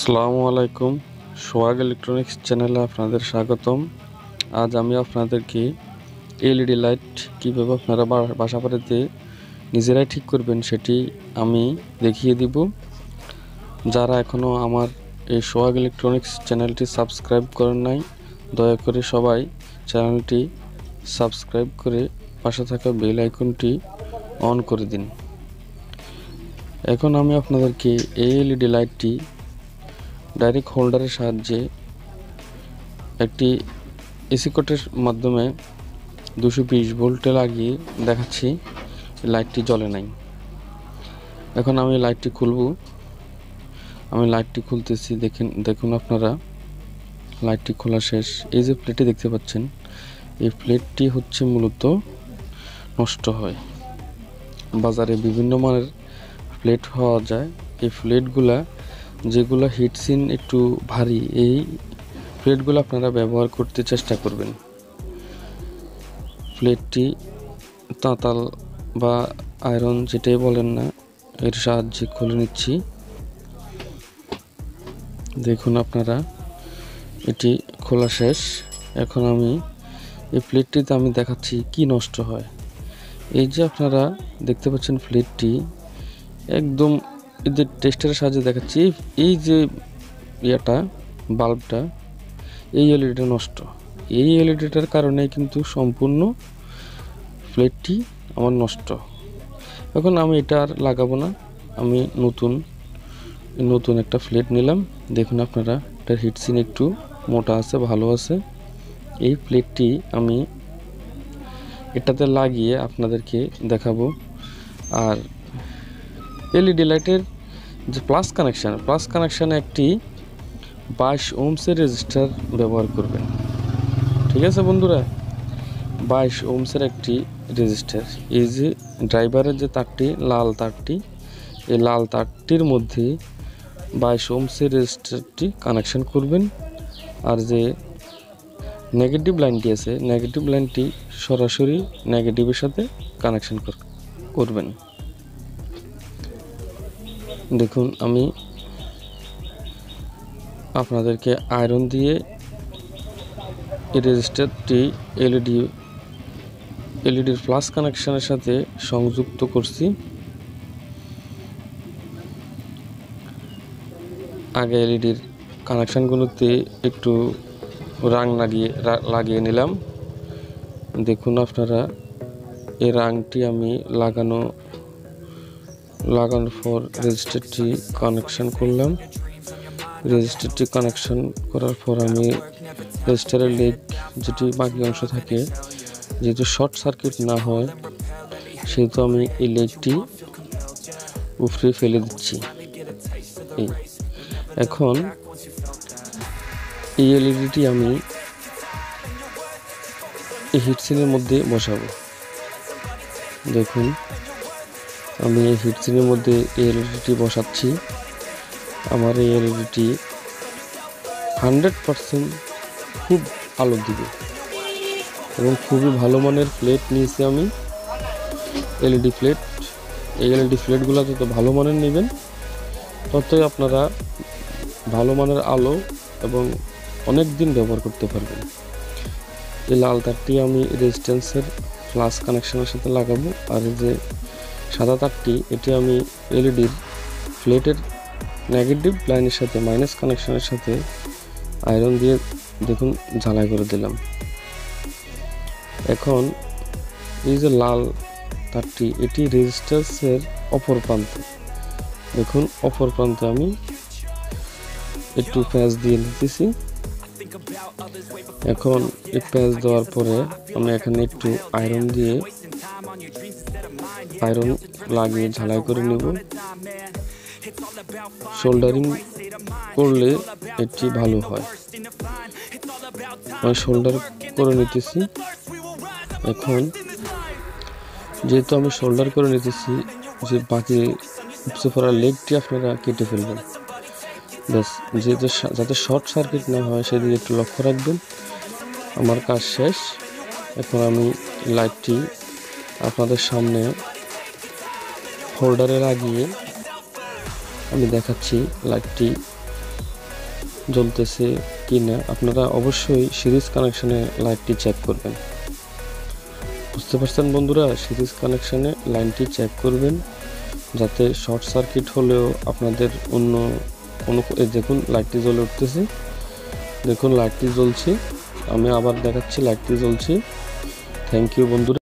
আসসালামু আলাইকুম। সোহাগ ইলেকট্রনিক্স চ্যানেলে আপনাদের স্বাগতম। আজ আমি আপনাদেরকে এলইডি লাইট কীভাবে আপনারা বাসা বাড়িতে নিজেরাই ঠিক করবেন সেটি আমি দেখিয়ে দিব। যারা এখনও আমার এই সোহাগ ইলেকট্রনিক্স চ্যানেলটি সাবস্ক্রাইব করেন নাই, দয়া করে সবাই চ্যানেলটি সাবস্ক্রাইব করে পাশে থাকা বেল আইকনটি অন করে দিন। এখন আমি আপনাদেরকে এই এলইডি লাইটটি ডাইরেক্ট হোল্ডারের সাহায্যে একটি এসি কোটের মাধ্যমে 220 ভোল্টে লাগিয়ে দেখাচ্ছি। লাইটটি জ্বলে নাই। এখন আমি লাইটটি খুলব। আমি লাইটটি খুলতেছি। দেখুন আপনারা, লাইটটি খোলা শেষ। এই যে প্লেটটি দেখতে পাচ্ছেন, এই প্লেটটি হচ্ছে মূলত নষ্ট হয়। বাজারে বিভিন্ন মানের প্লেট পাওয়া যায়। এই প্লেটগুলা যেগুলো হিটসিন একটু ভারী, এই প্লেটগুলো আপনারা ব্যবহার করতে চেষ্টা করবেন। প্লেটটি তাঁতাল বা আয়রন যেটাই বলেন না, এর সাহায্যে খুলে নিচ্ছি। দেখুন আপনারা, এটি খোলা শেষ। এখন আমি এই প্লেটটিতে আমি দেখাচ্ছি কি নষ্ট হয়। এই যে আপনারা দেখতে পাচ্ছেন, প্লেটটি একদম এদের টেস্টের সাহায্যে দেখাচ্ছি। এই যে বাল্বটা, এই এলইডিটা নষ্ট। এই এলইডিটার কারণে কিন্তু সম্পূর্ণ প্লেটটি আমার নষ্ট। এখন আমি এটা আর লাগাবো না। আমি নতুন একটা প্লেট নিলাম। দেখুন আপনারা, এটার হিটসিন একটু মোটা আছে, ভালো আছে। এই প্লেটটি আমি এটাতে লাগিয়ে আপনাদেরকে দেখাবো। আর এলইডি লাইটের যে প্লাস কানেকশানে একটি 22 ওহমসের রেজিস্টার ব্যবহার করবেন। ঠিক আছে বন্ধুরা, 22 ওহমসের একটি রেজিস্টার। এই যে ড্রাইভারের যে তারটি, লাল তারটি, এই লাল তারটির মধ্যে 22 ওহমসের রেজিস্টারটি কানেকশন করবেন। আর যে নেগেটিভ লাইনটি আছে, নেগেটিভ লাইনটি সরাসরি নেগেটিভের সাথে কানেকশন করবেন। দেখুন, আমি আপনাদেরকে আয়রন দিয়ে এই রেজিস্টারটি এলইডির প্লাস কানেকশনের সাথে সংযুক্ত করছি। আগে এলইডির কানেকশনগুলোতে একটু রাং লাগিয়ে নিলাম। দেখুন আপনারা, এই রাংটি আমি লাগানোর পর রেজিস্টারটি কানেকশন করলাম। রেজিস্টারটি কানেকশন করার পর আমি রেজিস্টারের লেগ যেটি বাকি অংশ থাকে, যেহেতু শর্ট সার্কিট না হয়, সেহেতু আমি এই লেগটি উপরে ফেলে দিচ্ছি। এখন এই এলইডিটি আমি এই হিটসিনের মধ্যে বসাবো। দেখুন, আমি এই হিটসিনের মধ্যে এই এলইডিটি বসাচ্ছি। আমার এই এলইডিটি 100% খুব আলো দিবে এবং খুবই ভালো মানের প্লেট নিয়েছি আমি, এলইডি প্লেট। এই এলইডি প্লেটগুলো যত ভালো মানের নেবেন, ততই আপনারা ভালো মানের আলো এবং অনেক দিন ব্যবহার করতে পারবেন। এই লাল তারটি আমি রেজিস্ট্যান্সের প্লাস কানেকশনের সাথে লাগাবো। আর এই যে সাদা তারটি, এটি আমি এলইডির প্লেটের নেগেটিভ লাইনের সাথে মাইনাস কানেকশনের সাথে আয়রন দিয়ে দেখুন ঝালাই করে দিলাম। এখন এই যে লাল তারটি, এটি রেজিস্ট্যান্সের অপর প্রান্তে। দেখুন, অপর প্রান্তে আমি একটু প্যাঁচ দিয়ে নিতেছি। এখন এই প্যাঁচ দেওয়ার পরে আমি এখানে একটু আয়রন লাগিয়ে ঝালাই করে নেব। সোল্ডারিং করলে এটি ভালো হয়। আমি সোল্ডার করে নিতেছি। এখন যেহেতু আমি সোল্ডার করে নিতেছি, যে বাকি উপচে পড়া লেগটি আপনারা কেটে ফেলবেন। ব্যাস, যাতে শর্ট সার্কিট না হয় সেদিকে একটু লক্ষ্য রাখবেন। আমার কাজ শেষ। এখন আমি লাইটটি আপনাদের সামনে হোল্ডারে লাগিয়ে আমি দেখাচ্ছি লাইটটি জ্বলতেছে কি না আপনারা অবশ্যই সিরিজ কানেকশানে লাইটটি চেক করবেন। বুঝতে পারছেন বন্ধুরা, সিরিজ কানেকশানে লাইনটি চেক করবেন যাতে শর্ট সার্কিট হলেও আপনাদের অন্য কোনো দেখুন লাইটটি জ্বলে উঠতেছে, দেখুন লাইটটি জ্বলছে। আমি আবার দেখাচ্ছি লাইটটি জ্বলছে। থ্যাংক ইউ বন্ধুরা।